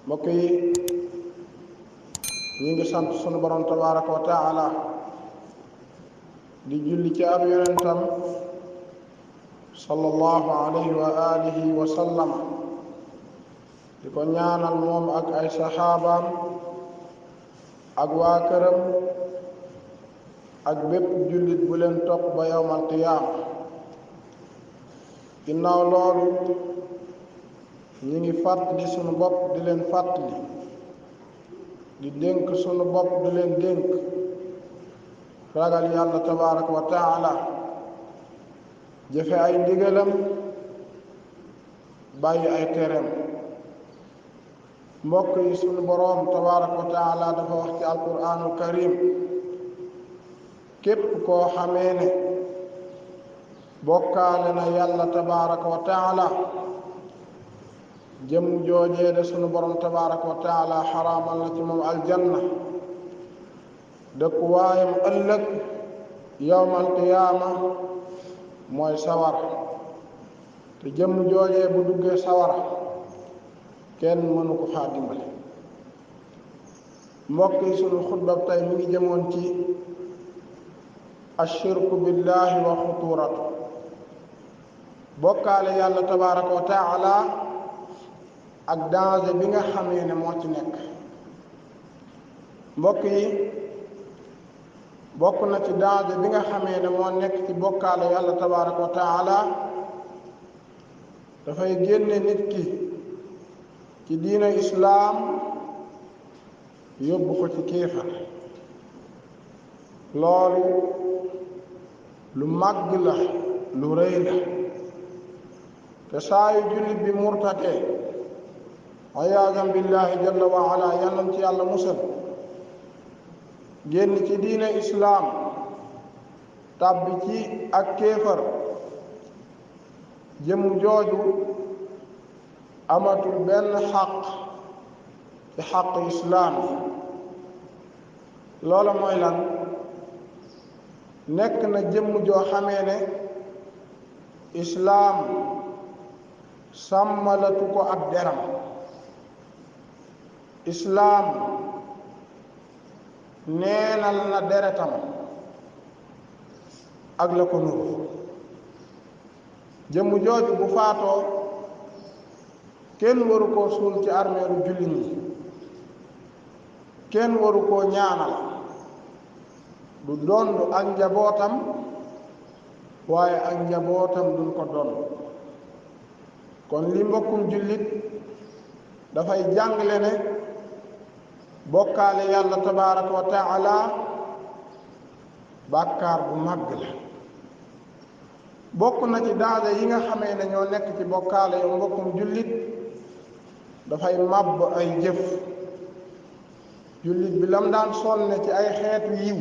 mbokk yi ñi ngi sant sunu borom tabaraka wa taala di julli ci ab yonentam sallallahu alayhi wa alihi wa sallam di ko ñaanal moom ak ay saxaabaam ak waa këram ak bépp jullit bu leen topp ba yawmal qiyaama ginnaaw loolu ñi ngi fàttali sunu bopp di leen fàttali di dénk sunu bopp di leen dénk ragal yàlla tabaraka wa taala jëfe ay ndigalam bàyyi ay tereem mbokk yi sunu boroom tabaraka wa taala dafa wax ci alquraanul karim képp koo xamee ne bokkaale na yàlla tabaraka wa taala jëm joojee de sunu borom tabaraka wa taala xaraamal na ci moom aljanna dëkku waayam ëllëg yawmal qiyaama mooy sawara te jëm joojee bu duggee sawara kenn mënu ko faa dimbale mbokk yi sunu xutbab tey mi ngi jëmoon ci ashirku billahi wa xuturatu bokkaale yàlla tabaraka wa taala ak danger bi nga xamee ne moo ci nekk mbokk yi bokk na ci danger bi nga xamee ne moo nekk ci bokkaale yàlla tabaraka wa taala dafay génne nit ki ci diina islaam yóbbu ko ci kéefar loolu lu màgg la lu rëy la te saa yu jullit bi murtatee ayaazan billahi jalla wa ala yàllam ci yàlla musal génn ci diina islaam tàbbi ci ak kéefar jëm jooju amatul benn xaq ci xaq islaam yi loola mooy lan nekk na jëmm joo xamee ne islaam sàmmalatu ko ab deram islaam neenal na deretam ak la ko nuru jëmm jooju bu faatoo kenn waru koo suul ci armeeru jullit ñi kenn waru koo ñaanal du dondu ak njabootam waaye ak njabootam duñ ko donn kon li mbokkum jullit dafay jàngale ne bokkaale yàlla tabaraka wa taala bàkkaar bu màgg la bokk na ci danger yi nga xamee ne ñoo nekk ci bokkaale yu mbokkum jullit dafay màbb ay jëf jullit bi lam daan sonne ci ay xeetu yiw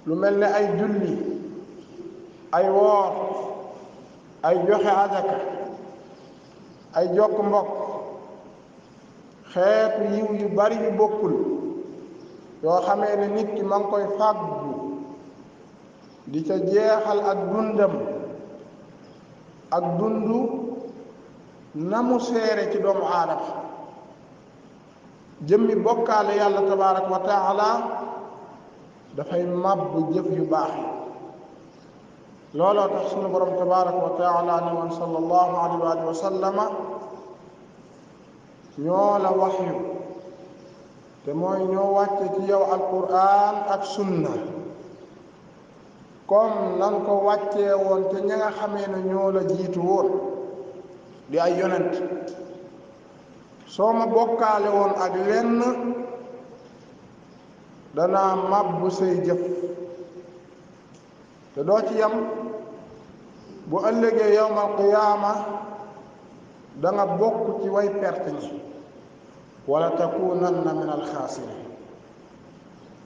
lu mel ne ay julli ay woor ay joxe azaka ay jokk mbokk xeetu yiw yu bari yu bokkul yoo xamee ne nit ki ma ngi koy fàggu di ca jeexal ak dundam ak dundu na mu seere ci doomu aadama jëmmi bokkaale yàlla tabaraka wa taala dafay màbb jëf yu baax yi looloo tax sunu borom tabaraka wa taala ne woon sallallahu alayhi wa sallama ñoo la waxyu te mooy ñoo wàcce ci yow alquran ak sunna comme nan ko wàccee woon te ña nga xamee ne ñoo la jiitu woon di ay yonent soo ma bokkaale woon ak lenn danaa màbbu say jëf te doo ci yam bu ëllëgee yawmal qiyaama da nga bokk ci way perte ñi wala takunanna min alxaasirin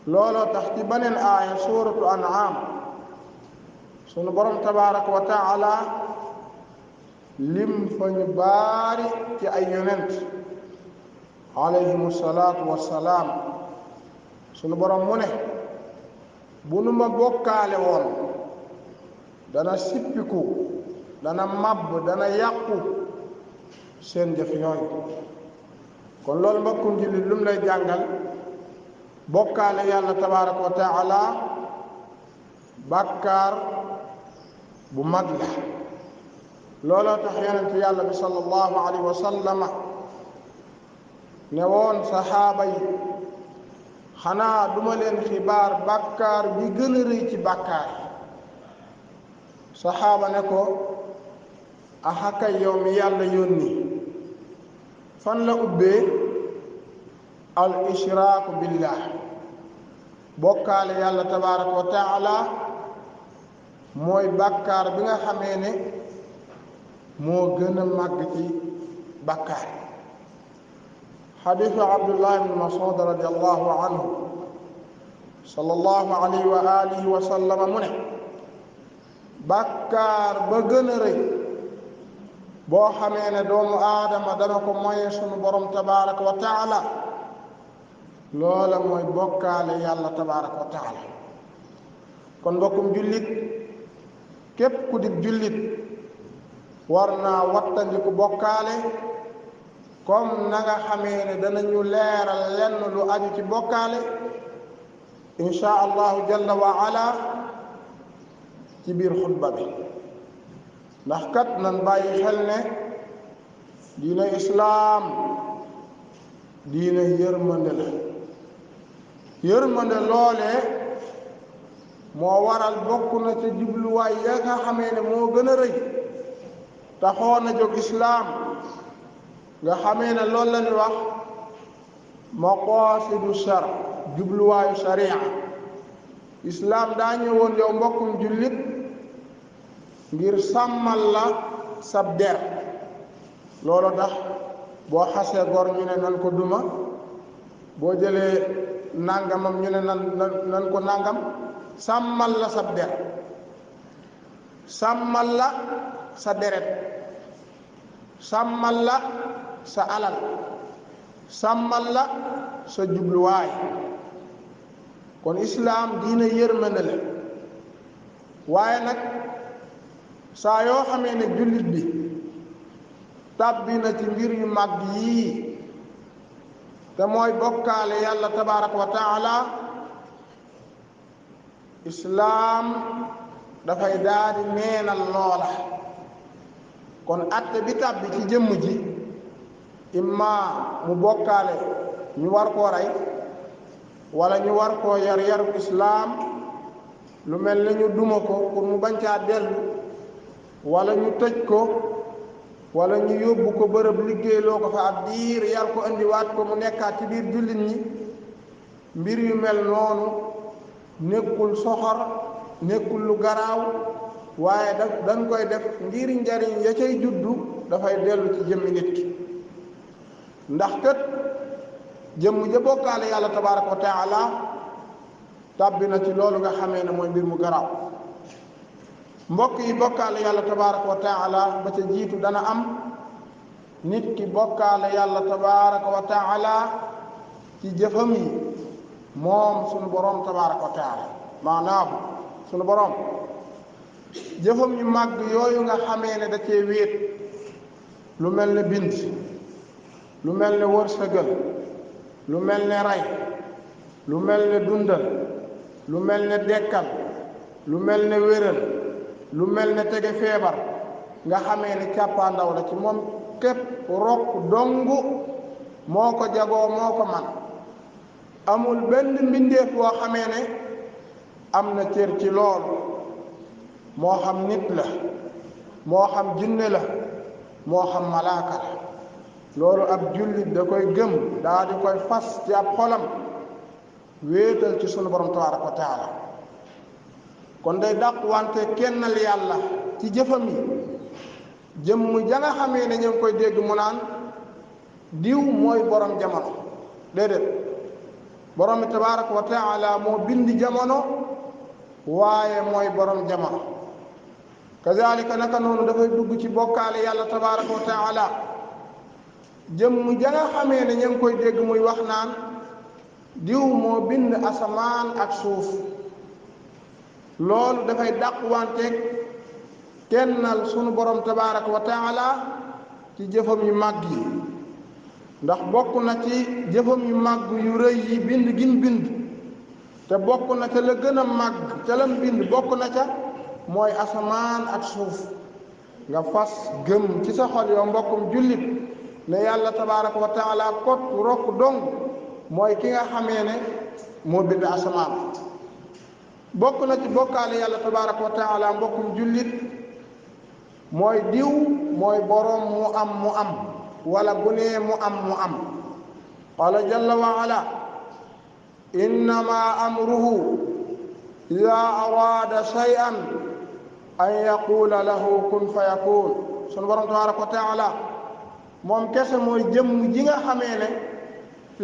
looloo tax ci beneen aaya suuratu an'aam sunu borom tabaraka wa taala lim fa ñu baari ci ay yonent alayhimu salaatu wassalaam sunu borom mu ne bu nu ma bokkaale woon dana sippiku dana màbb dana yàqu seen jëf yooyu kon loolu mbokkum jullit lum lay jàngal bokkaale yàlla tabaraka wa taala bàkkaar bu mag la. looloo tax yonent yàlla bi sallallahu alayhi wa sallama ne woon saxaaba yi xanaa duma leen xibaar bàkkaar bi gën a rëy ci bàkkaar. saxaaba ne ko axakay yow mi yàlla yónni fan la ubbee al ishraaku billah bokkaale yàlla tabaraka wa taala mooy bàkkaar bi nga xamee ne moo gën a màgg ci bàkkaar. xadiisu abdullah ibn mas'ud radiallahu anhu sallallahu alayhi wa alihi wa sallama mu ne bàkkaar ba gën a rëy boo xamee ne doomu aadama dana ko moye sunu borom tabaraka wa taala loola mooy bokkaale yàlla tabaraka wa taala. kon mbokkum jullit képp ku di jullit war naa wattandiku bokkaale comme na nga xamee ne danañu leeral lenn lu aju ci bokkaale insha allahu jalla wa ala ci biir xutba bi. ndax kat nan bàyyi xel ne diine islaam diine yërmande la. yërmande loolee moo waral bokk na ca jubluwaay ya nga xamee ne moo gën a rëy taxoon a jóg islaam nga xamee ne loolu la ñuy wax maqaasidu shar jubluwaayu sharia. islaam daa ñëwoon yow mbokkum jullit ngir sàmmal la sab der. loolu tax boo xasee gor ñu ne nan ko duma, boo jëlee nangamam ñu ne nan ko nangam. sàmmal la sab der, sàmmal la sa deret, sàmmal la sa alal, sàmmal la sa jubluwaay. kon islaam diina yërmande la. waaye nag saa yoo xamee ne jullit bi tàbbi na ci mbir yu mag yii te mooy bokkaale yàlla tabaraka wa taala islaam dafay daal di neenal loola. kon atte bi tàbbi ci jëmm ji imma mu bokkaale ñu war koo rey wala ñu war koo yar yaru islaam lu mel ne ñu duma ko pour mu bañ caa dellu wala ñu tëj ko wala ñu yóbbu ko bërëb liggéeyloo ko fa ab diir yar ko indiwaat ko mu nekkaat ci biir jullit ñi. mbir yu mel noonu nekkul soxor nekkul lu garaaw waaye dañ koy def ngir njariñ ya cay juddu dafay dellu ci jëmmi nit ki. ndax kat jëmm ja bokkaale yàlla tabaraka wa taala tàbbi na ci loolu nga xamee ne mooy mbir mu garaaw. mbokk yi bokkaale yàlla tabaraka wa taala ba ca jiitu dana am nit ki bokkaale yàlla tabaraka wa taala ci jëfam yi moom sunu borom tabaraka wa taala. maanaam sunu borom jëfam yu màgg yooyu nga xamee ne da cee wéet lu mel ne bind, lu mel ne wërsëgal, lu mel ne rey, lu mel ne dundal, lu mel ne dekkal, lu mel ne wéral, lu mel ne tege feebar nga xamee ne càppaandaw la ci moom képp rokk dongu moo ko jagoo moo ko man. amul benn mbindeef boo xamee ne am na cër ci loolu, moo xam nit la, moo xam jinne la, moo xam malaaka la. loolu ab jullit da koy gëm daa di koy fas ci ab xolam wéetal ci sunu borom tabaraka wa taala. kon day dàq wante kennal yàlla ci jëfam yi. jëmm ja nga xamee ne ñu ngi koy dégg mu naan diw mooy borom jamono, déedéet. borom bi tabaraka wa taala moo bind jamono waaye mooy borom jamono. kazalika naka noonu dafay dugg ci bokkaale yàlla tabaraka wa taala jëmm ja nga xamee ne ñu ngi koy dégg muy wax naan diw moo bind asamaan ak suuf. loolu dafay dàqwanteeg kennal sunu borom tabaraka wa taala ci jëfam yu màgg yi. ndax bokk na ci jëfam yu màgg yu rëy yi bind gin bind te bokk na ca la gën a màgg ca lam bind bokk na ca mooy asamaan ak suuf nga fas gëm ci sa xol yow mbokkum jullit ne yàlla tabaaraka wa taala kot rokk dong mooy ki nga xamee ne moo bind asamaan bokk na ci bokkaale yàlla tabaaraka wa taala mbokkum jullit mooy diw mooy boroom mu am wala bu nee mu am qala jalla wa ala innama amruhu ida arada shay'an an yaqula lahu kun fayakun sunu borom tabaaraka wa taala moom kese mooy jëmm ji nga xamee ne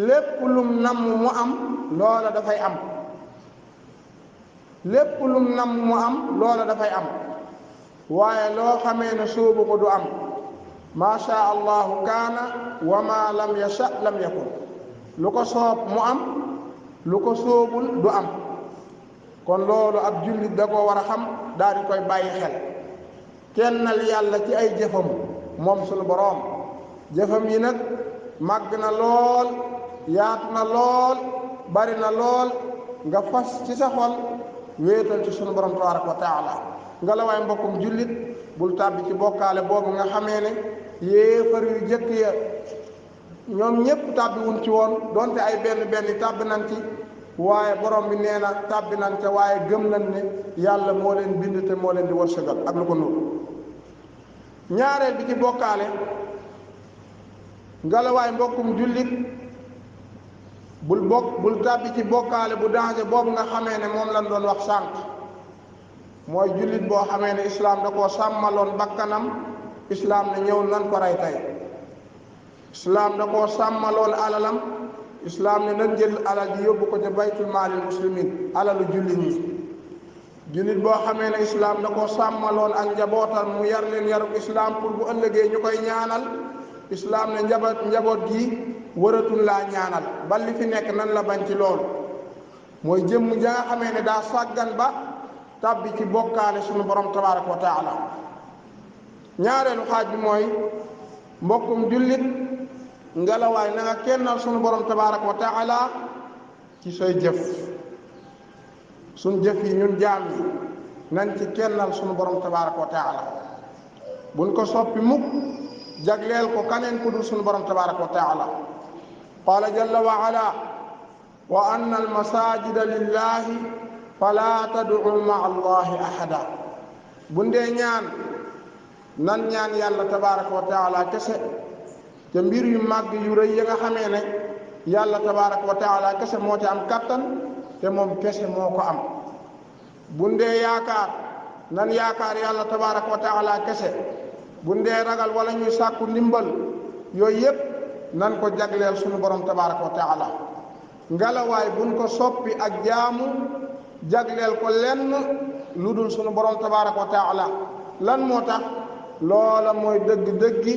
lépp lum namm mu am loola dafay am lépp lum namm mu am loola dafay am waaye loo xamee ne soobu ko du am ma sha allahu kaana wa ma lam yasha lam yakun lu ko soob mu am lu ko soobul du am kon loolu ab jullit da ko war a xam daal di koy bàyyi xel kennal yàlla ci ay jëfam moom sunu boroom jëfam yi nag màgg na lool yaatu na lool bari na lool nga fas ci sa xol wéetal ci sunu borom tabaaraka wa taala nga la waay mbokkum jullit bul tàbbi ci bokkaale boobu nga xamee ne yéefar yu jëkk ya ñoom ñépp tàbbi wuñ ci woon donte ay benn tàbbi nañ ci waaye borom bi nee na tàbbi nañ ca waaye gëm nañ ne yàlla moo leen bind te moo leen di wërsëgal ak lu ko nuru ñaareel bi ci bokkaale nga la waay mbokkum jullit bul tàbbi ci bokkaale bu danger boobu nga xamee ne moom lañ doon wax sànq mooy jullit boo xamee ne islaam da koo sàmmaloon bakkanam islaam ne ñëw nan ko rey tey islaam da koo sàmmaloon alalam islaam ne nan jël alal ji yóbbu ko ca baytul maalil muslimin alalu jullit ñi jullit boo xamee ne islaam da koo sàmmaloon ak njabootal mu yar leen yarub islaam pour bu ëllëgee ñu koy ñaanal islaam ne njaboot gi wëratul laa ñaanal bal li fi nekk nan la bañ ci loolu mooy jëmm ja nga xamee ne daa sàggan ba tàbbi ci bokkaale sunu borom tabaaraka wa taala ñaareelu xaaj bi mooy mbokkum jullit ngelawaay na nga kennal sunu borom tabaaraka wa taala ci say jëf suñ jëf yi ñun jaam yi nañ ci kennal sunu borom tabaaraka wa taala buñ ko soppi mukk jagleel ko kaneen ku dul sunu borom tabaaraka wa taala qaala jalla wa ala wa anna al masajida lillahi fala tad'u ma'a allahi ahada bu ndee ñaan nan ñaan yàlla tabaaraka wa taala kese te mbir yu màgg yu rëy ya nga xamee ne yàlla tabaaraka wa taala kese moo ci am kattan te moom kese moo ko am bu ndee yaakaar nan yaakaar yàlla tabaaraka wa taala kese bu ndee ragal wala ñuy sàkku ndimbal yooyu yépp nan ko jagleel sunu borom tabaaraka wa taala ngelawaay buñ ko soppi ak jaamu jagleel ko lenn lu dul sunu borom tabaaraka wa taala lan moo tax loola mooy dëgg-dëggi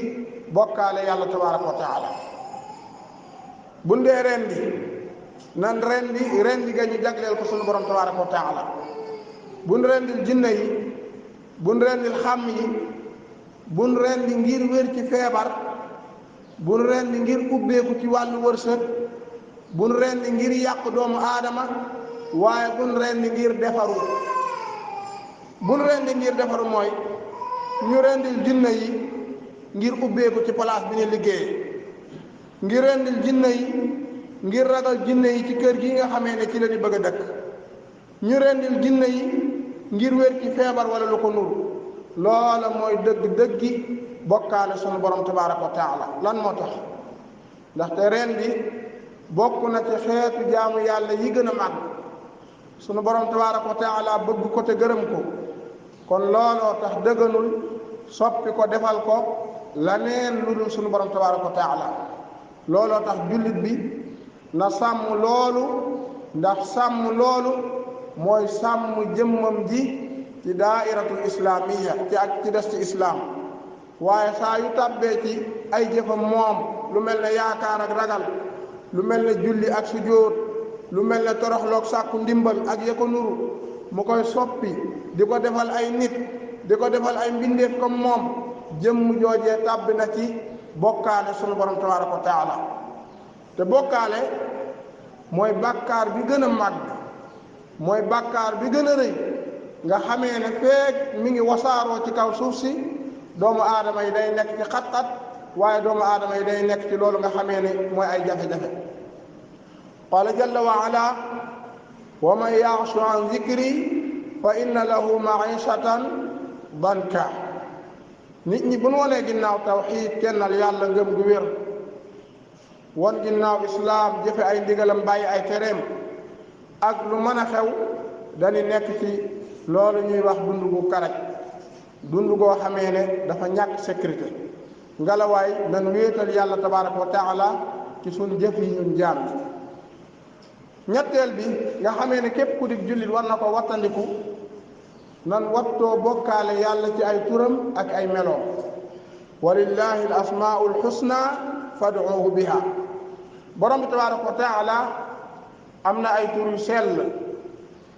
bokkaale yàlla tabaaraka wa taala bu ndee rendi nan rendi ga ñu jagleel ko sunu borom tabaaraka wa taala buñ rendil jinne yi buñ rendil xàmm yi buñ rendi ngir wér ci feebar buñ rendi ngir ubbeeku ci wàllu wërsëg buñ rendi ngir yàq doomu aadama waaye buñ rendi ngir defaru mooy ñu rendil jinne yi ngir ubbeeku ci place bi ñu liggéeyee ngir rendil jinne yi ngir ragal jinne yi ci kër gi nga xamee ne ci la ñu bëgg a dëkk ñu rendil jinne yi ngir wér ci feebar wala lu ko nuru loola mooy dëgg-dëggi bokkaale sunu borom tabaaraka wa taala lan moo tax ndaxte rendi bokk na ci xeetu jaamu yàlla yi gën a màgg sunu borom tabaaraka wa taala bëgg ko te gërëm ko kon looloo tax dëgganul soppi ko defal ko laneen lu dul sunu borom tabaaraka wa taala looloo tax jullit bi na sàmm loolu ndax sàmm loolu mooy sàmm jëmmam ji ci daairatul islaamiya ci des ci islaam waaye saa yu tàbbee ci ay jëfam moom lu mel ne yaakaar ak ragal lu mel ne julli ak sujjóot lu mel ne toroxloog sàkku ndimbal ak ya ko nuru mu koy soppi di ko defal ay nit di ko defal ay mbindeef comme moom jëmm joojee tàbbi na ci bokkaale sunu borom tabaraka wa taala te bokkaale mooy bàkkaar bi gën a màgg mooy bàkkaar bi gën a rëy nga xamee ne feek mi ngi wasaaroo ci kaw suuf si doomu aadama yi day nekk ci xat-xat waaye doomu aadama yi day nekk ci loolu nga xamee ne mooy ay jafe-jafe qaala jalla wa ala wa man ya'shu an zikri fa inna lahu ma'ishatan danka nit ñi bu nu wonee ginnaaw tawxiid kennal yàlla ngëm gu wér won ginnaaw islaam jëfe ay ndigalam bàyyi ay tereem ak lu mën a xew dañu nekk ci loolu ñuy wax dund gu karaj dund goo xamee ne dafa ñàkk sécurité ngelawaay nan wéetal yàlla tabaraka wa taala ci suñ jëf yi ñun jaam ñetteel bi nga xamee ne képp ku di jullit war na ko wattandiku nan wattoo bokkaale yàlla ci ay turam ak ay meloom walillahi al asmaul husna fad'uuhu biha borom bi tabaraka wa taala am na ay tur yu sell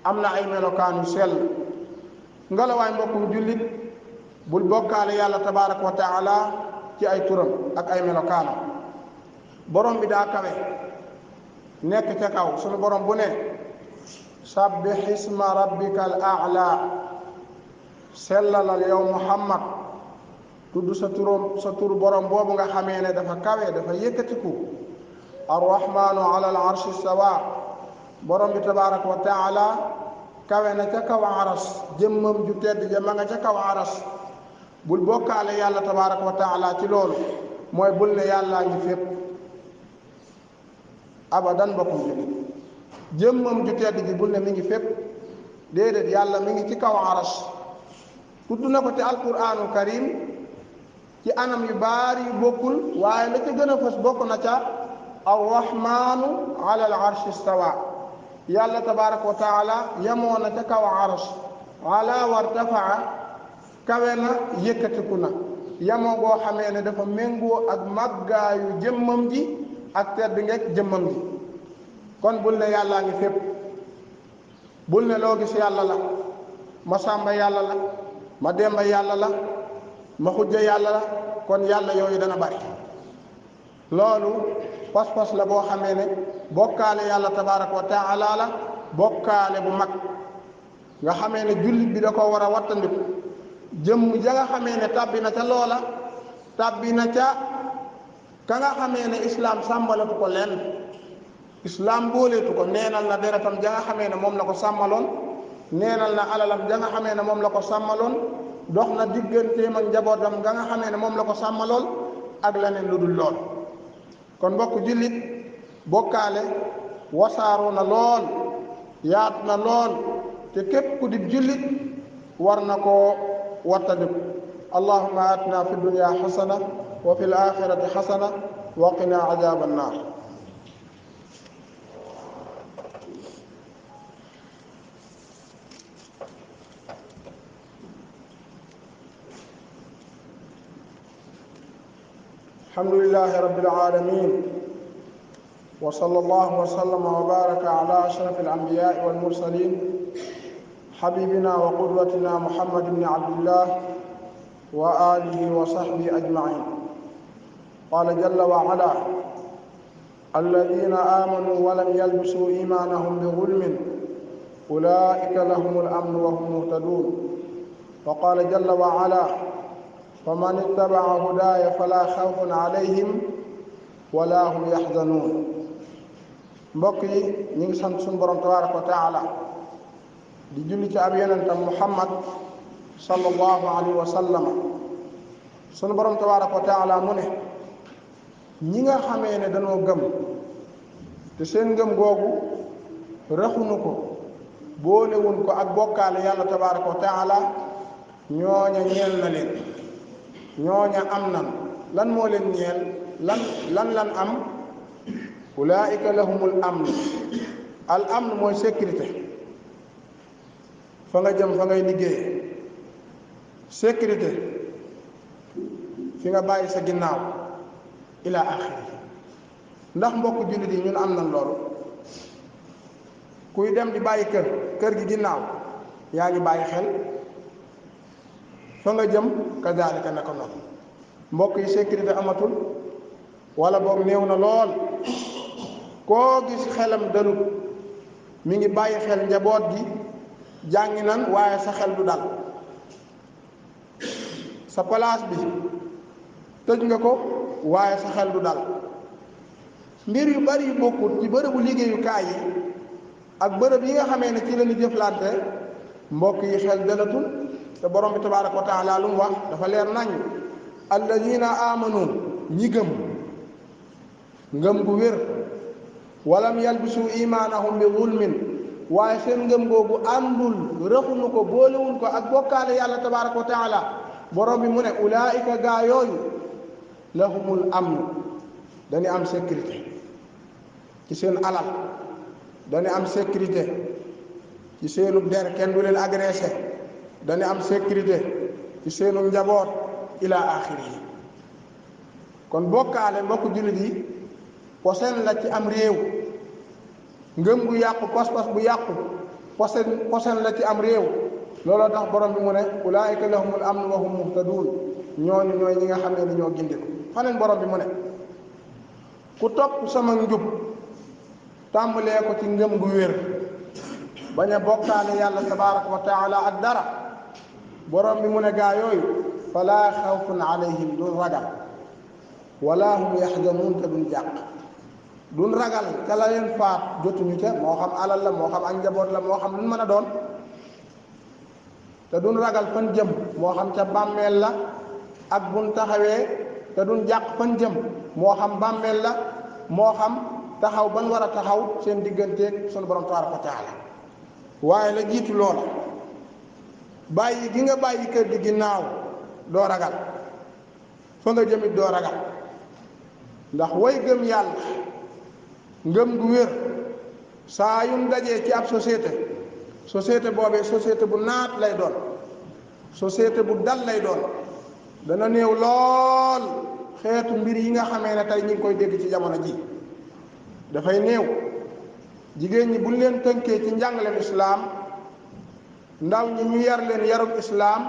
am na ay melokaan yu sell ngelawaay mbokkum jullit bul bokkaale yàlla tabaraka wa taala ci ay turam ak ay melokaanam borom bi daa kawe nekk ca kaw sunu borom bu ne sabbih isma rabbika al a'la sellalal yow muhammad tudd sa tur borom boobu nga xamee ne dafa kawe dafa yëkkatiku arrahmanu ala al arshi stawa borom bi tabaraka wa taala kawe na ca kaw aras jëmmam ju tedd ja ma nga ca kaw aras bul bokkaale yàlla tabaraka wa taala ci loolu mooy bul ne yàllaa ngi fépp abadan bokkum jullit jëmmam ju tedd ji bul ne mi ngi fépp déedéet yàlla mi ngi ci kaw aras tudd na ko ci alquraanul karim ci anam yu baari yu bokkul waaye la ca gën a fës bokk na ca arrahmanu ala al arshi stawa yàlla tabaraka wa taala yemoo na ca kaw aras ala wartafaa kawe na yëkkatiku na yemoo goo xamee ne dafa méngoo ak màggaayu jëmmam ji ak tedd ngeeg jëmmam ji kon bul ne yàllaa ngi fépp bul ne loo gis yàlla la ma sàmba yàlla la ma demba yàlla la ma xujja yàlla la kon yàlla yooyu dana bari loolu pas-pas la boo xamee ne bokkaale yàlla tabaraka wa taala la bokkaale bu mag nga xamee ne jullit bi da ko war a wattandiku jëmm ja nga xamee ne tàbbi na ca loola tàbbi na ca ka nga xamee ne islaam sàmbalatu ko lenn islaam booleetu ko neenal na deretam ja nga xamee ne moom la ko sàmmaloon neenal na alalam ja nga xamee ne moom la ko sàmmaloon dox na digganteem ak njabootam ga nga xamee ne moom la ko sàmmalool ak leneen lu dul lool kon mbokk jullit bokkaale wasaaroo na lool yaatu na lool te képp ku di jullit war na koo wattandiku allahumma atina fi dunya xasana wa fi l axirati xasana wa qina adaba annar alhamdulillahi rabbil alamin wa sallallahu wa sallama wa baraka ala ashrafil anbiya'i wal mursalin habibina wa qudwatina muhammad ibn abdillah wa alihi wa sahbihi ajma'in qala jalla wa ala alladhina amanu wa lam yalbisu imanahum bighulmin ulaika lahumul amnu wa hum muhtadun wa qala jalla wa ala faman ittaba'a hudaya fala khawfun alayhim wala hum yahzanun mbokk yi ñu ngi sant suñu borom tabaraka wa taala di julli ci ab yonentam muhammad sallallahu alayhi wa sallam suñu borom tabaraka wa taala mu ne ñi nga xamee ne dañoo gëm te seen ngëm googu raxunu ko boolewuñ ko ak bokkaale yàlla tabaraka wa taala ñooña ñeel na leen ñooña am nan lan moo leen ñeel lan am ulaika lahumul amn al amn mooy sécurité fa nga jëm fa ngay liggéey sécurité fi nga bàyyi sa ginnaaw ila axiri ndax mbokk jullit yi ñun am nan loolu kuy dem di bàyyi kër gi ginnaaw yaa ngi bàyyi xel fa nga jëm kadaalika naka noonu mbokk yi sécurité amatul wala boog néew na lool. koo gis xelam dalut mi ngi bàyyi xel njaboot gi jàngi nan waaye sa xel du dal. sa place bi tëj nga ko waaye sa xel du dal. mbir yu bari yu bokkut ci bërëbu liggéeyukaay yi ak bërëb yi nga xamee ne ci la ñu jëflante mbokk yi xel dalatul. te borom bi tabaaraka wa taala lu mu wax dafa leer nañ alladina amanu ñi gëm ngëm gu wér walam yalbisu imaanahum bi zulmin waaye seen ngëm googu àndul rëxuñu ko boolewuñ ko ak bokkaale yàlla tabaaraka wa taala borom bi mu ne ulaayika gaa yooyu lahumul amn dañu am sécurité ci seen alal dañu am sécurité ci seenu der kenn du leen agressé dañu am sécurité ci seenu njaboot ila axiri yi. kon bokkaale mbokk jullit yi posen la ci am réew. ngëm gu yàqu pas-pas bu yàqu posen la ci am réew. looloo tax borom bi mu ne ulaayika lahumul amnu wa hum muhtadun ñooñu ñooy ñi nga xam ne ñoo gindiku. faneen borom bi mu ne ku topp sama njub tàmbalee ko ci ngëm gu wér bañ a bokkaale yàlla tabaraka wa taala ak dara borom bi mu ne gaa yooyu falaa xawfun alayhim duñ ragal wala hum yaxzanuun te duñ jàq. duñ ragal ca la leen faat jotuñu ca moo xam alal la moo xam ak njaboot la moo xam lu mën a doon. te duñ ragal fan jëm moo xam ca bàmmeel la ak buñ taxawee te duñ jàq fan jëm moo xam bàmmeel la moo xam taxaw ban war a taxaw seen digganteeg sunu borom tabaaraka wa taala. waaye la jiitu loola bàyyi gi nga bàyyi kër gi ginnaaw doo ragal fa nga jëmit doo ragal ndax way gëm yàlla ngëm gu wér saa yum dajee ci ab société boobee société bu naat lay doon société bu dal lay doon. dana néew lool xeetu mbir yi nga xamee ne tey ñu ngi koy dégg ci jamono ji dafay néew. jigéen ñi buñ leen tënkee ci njàngaleem islaam ndaw ñi ñu yar leen yarub islaam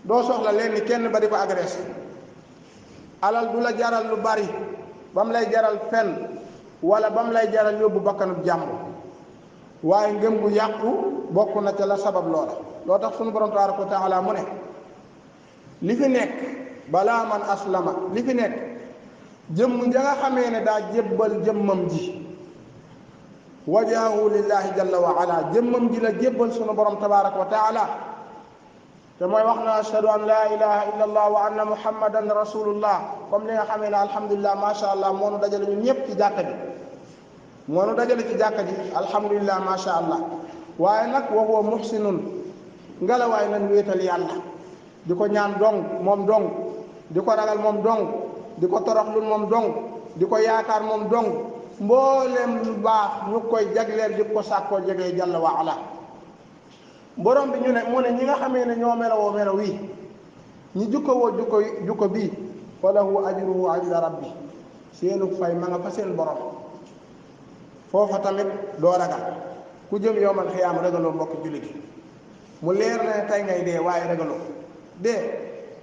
doo soxla leen ni kenn ba di ko agressé. alal du la jaral lu bari ba mu lay jaral fen wala ba mu lay jaral yóbbu bakkanub jàmm waaye ngëm gu yàqu bokk na ca la sabab loola. loo tax sunu borom tabaaraka wa taala mu ne li fi nekk balaa man aslama li fi nekk jëmm ja nga xamee ne daa jébbal jëmmam ji wajahu lillahi jalla wa ala jëmmam ji la jébbal sunu borom tabaaraka wa taala te mooy wax na ashhadu an laa ilaha illa allah wa anna muhammadan rasulullah comme li nga xamee ne alhamdulilah macha allah moo nu dajale ñun ñëpp ci jàkka ji moo nu dajale ci jàkka ji alhamdulilah macha allah. waaye nag wa huwa muhsinun ngelawaay nañ wéetal yàlla di ko ñaan dong moom dong di ko ragal moom dong di ko toroxlul moom dong di ko yaakaar moom dong mboolem lu baax ñu koy jagleel di ko sàkkoo jegee jalla wa ala. borom bi ñu ne mu ne ñi nga xamee ne ñoo melawoo melaw wi ñi jukkowoo jukko bii fa lahu ajruhu inda rabbi seenu fay ma nga fa seen borom. foofa tamit doo ragal ku jëm yowmal xiyaam ragaloo mbokk jullit yi mu leer na ne tey ngay dee waaye ragaloo dee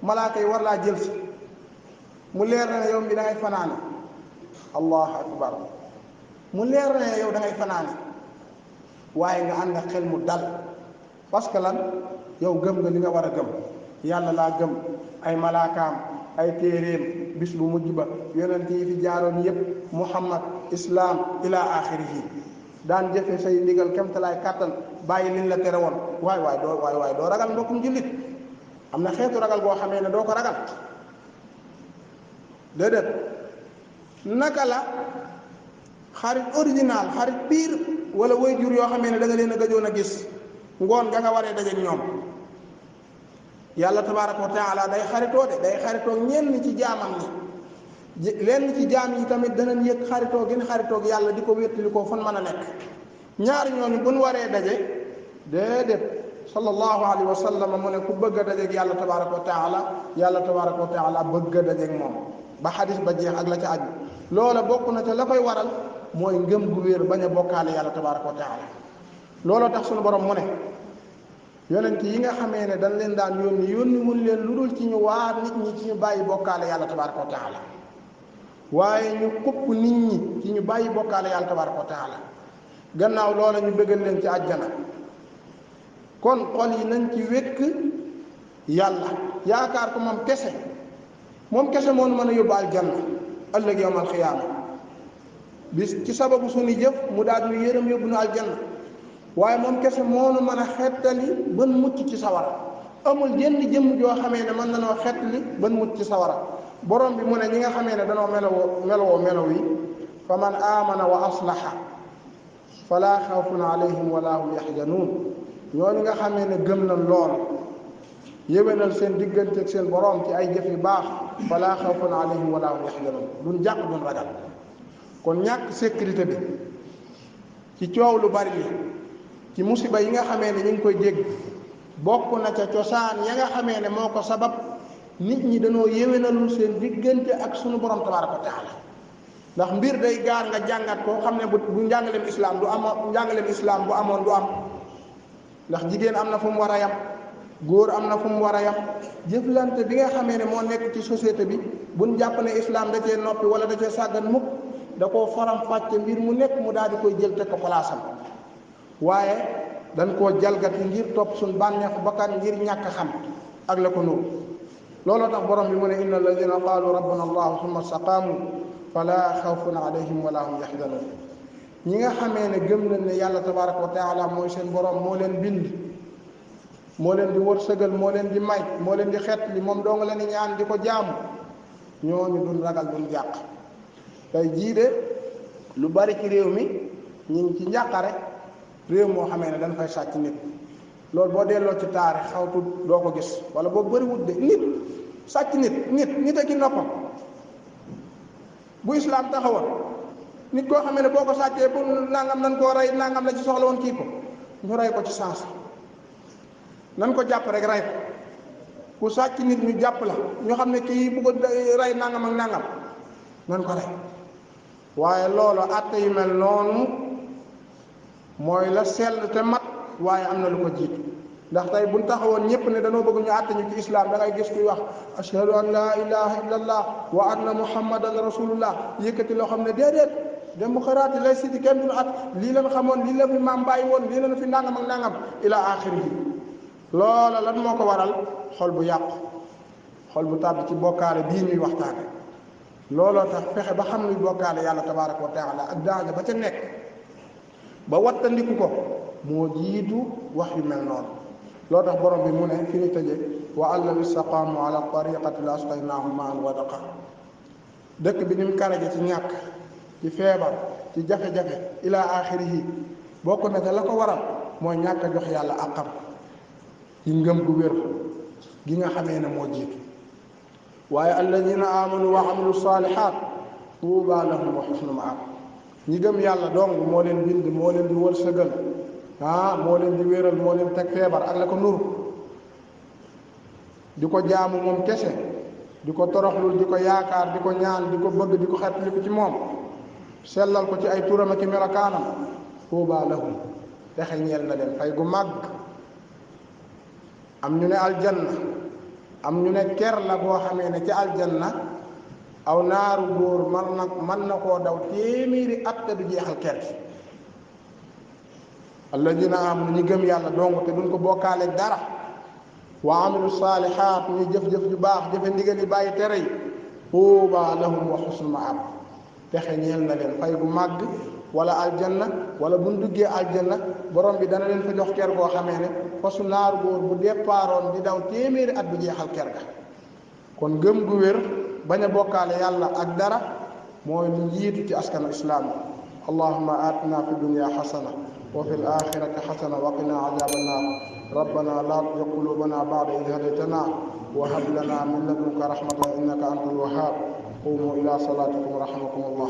malaaka yi war laa jël si mu leer na ne yow mi da ngay fanaane allahu akbar mu leer na ne yow da ngay fanaane waaye nga ànd ak xel mu dal parce que lan yow gëm nga li nga war a gëm yàlla laa gëm ay malaakaam ay téeréem bis bu mujj ba yonent yi fi jaaroon yépp muhammad islaam ila axirihi daan jëfe say ndigal kemtalaay kàttan bàyyi liñ la tere woon waay doo ragal mbokkum jullit am na xeetu ragal boo xamee ne doo ko ragal déedéet naka la xarit original xarit pire wala waajur yoo xamee ne da nga leen a gëjoon a gis ngoon nga waree dajeek ñoom yàlla tabaaraka wa taala day xaritoo ñenn ci jaamam ni lenn ci jaam yi tamit danañ yëg xaritoo gën xaritoog yàlla di ko wéttali ko fan mën a nekk ñaar ñooñu buñ waree daje déedéet sallallahu alayhi wa sallam mu ne ku bëgg a dajeeg yàlla tabaaraka wa taala bëgg a dajeeg moom ba xadis ba jeex ak la ca aju loola bokk na ca la koy waral mooy ngëm gu wéer bañ a bokkaale yàlla tabaaraka wa taala looloo tax sunu borom mu ne yonent yi nga xamee ne dañ leen daan yónni mun leen lu dul ci ñu waar nit ñi ci ñu bàyyi bokkaale yàlla tabaraka wa taala waaye ñu xupp nit ñi ci ñu bàyyi bokkaale yàlla tabaraka wa taala gannaaw loola ñu bëggal leen ci àjjana. kon xol yi nañ ci wékk yàlla yaakaar ko moom kese moo nu mën a yóbbu aljanna ëllëg yawmal xiyaama bis ci sababu suñu jëf mu daal ñu yërëm yóbbu nu aljanna waaye moom kese moo nu mën a xettali ban mucc ci sawara amul jenn jëmm joo xamee ne mën na noo xettali ban mucc ci sawara borom bi mu ne ñi nga xamee ne danoo melowoo melaw yi fa man amana wa aslaha fala xawfun alayhim wala hum yaxzanuun ñooñu nga xamee ne gëm nañ lool yéwénal seen diggante ak seen borom ci ay jëf yu baax fala xawfun alayhim wala hum yaxzanuun duñ jàq duñ ragal. kon ñàkk sécurité bi ci coow lu bari li ci musiba yi nga xamee ne ñu ngi koy dégg bokk na ca cosaan ya nga xamee ne moo ko sabab nit ñi dañoo yéwénalul seen diggante ak sunu borom tabaraka wa taala ndax mbir day gaar nga jàngat ko xam ne bu njàngaleem islam du am njàngaleem islam bu amoon du am ndax jigéen am na fu mu war a yam góor am na fu mu war a yam jëflante bi nga xamee ne moo nekk ci société bi buñ jàpp ne islam da cee noppi wala da cee sàggan mukk da koo faram fàcce mbir mu nekk mu daal di koy jël teg ko palaasam waaye dañ koo jalgati ngir topp suñ bànneexu bakkan ngir ñàkk xam ak la ko nóoru looloo tax borom bi mu ne inna alladina qaalu rabbana allahu summa staqaamu fala xawfun alayhim wala hum yaxzanun ñi nga xamee ne gëm nañ ne yàlla tabaraka wa taala mooy seen borom moo leen bind moo leen di wërsëgal moo leen di may moo leen di xeet li moom doo nga leen di ñaan di ko jaamu ñooñu duñ ragal duñ jàq tey jii de lu bari ci réew mi ñu ngi ci njàqare réew moo xamee ne dañ fay sàcc nit loolu boo delloo ci taarix xawtu doo ko gis wala boo bëriwut de nit sàcc nit ak i noppam bu islaam taxawoon nit koo xamee ne boo ko sàccee bu nangam nan koo rey nangam la ci soxla woon kii ko ñu rey ko ci sens nan ko jàpp rek rey ko ku sàcc nit ñu jàpp la ñu xam ne kii bu ko rey nangam ak nangam nan ko rey waaye loolu àtte yu mel noonu mooy la sell te mat waaye am na lu ko jiitu ndax tey buñ taxawoon ñëpp ne dañoo bëgg ñu àtte ñu ci islam da ngay gis kuy wax ashhadu an la ilaha illallah wa anna muhammadan rasulullah yëkkati loo xam ne déedéet démocratie lay siti kenn duñu at lii lañ xamoon lii la fi maam bàyyi woon lii lañ fi nangam ak nangam ila axirihi loola lan moo ko waral xol bu yàqu xol bu tàbbi ci bokkaale bii ñuy waxtaane looloo tax fexe ba xam luy bokkaale yàlla tabaraka wa taala ak daaja ba ca nekk ba wattandiku ko moo jiitu wax yu mel noonu loo tax borom bi mu ne fi ñu tëje wa an law istaqaamu ala tariqati la asqaynaahum maan wadaqa dëkk bi ni mu karaje ci ñàkk ci feebar ci jafe-jafe ila axirihi bokk na ca la ko waral mooy ñàkk a jox yàlla àqam ci ngëm gu wér gi nga xamee ne moo jiitu waaye alladina amanu wa amilu salihat tuuba lahum wa xusnu maab ñi gëm yàlla dong moo leen bind moo leen di wërsëgal moo leen di wéral moo leen teg feebar ak la ko nuru di ko jaamu moom kese di ko toroxlul di ko yaakaar di ko ñaan di ko bëgg di ko xettaliku ci moom sellal ko ci ay turam ak i melokaanam tuuba lahum texe ñeel na leen fay gu màgg am ñu ne aljanna am ñu ne ker la boo xamee ne ci aljanna aw naaru góor man na koo daw téeméeri at te du jeexal ker gi alladina amanu ñi gëm yàlla dong te duñ ko bokkaale dara wa amilu saalihaat ñuy jëf-jëf ju baax jëfe ndigal yi bàyyi tere yi tuuba lahum wa xusnu maab texe ñeel na leen fay gu màgg wala aljanna wala buñ duggee aljanna borom bi dana leen fa jox ker goo xamee ne fasu naaru góor bu départoon di daw téeméeri at bu jeexal ker ga kon gëm gu wér bañ a bokkaale yàlla ak dara mooy lu jiitu ci askanu islaam allahumma atina fi dunya xasana wa fi alaxirati xasana wa qina azaba annar rabbana la tuzigh qulubana ba'da idh hadaytana wa hab lana min ladunka rahmatan innaka antal wahhab qumu ila salatikum rahmakum allah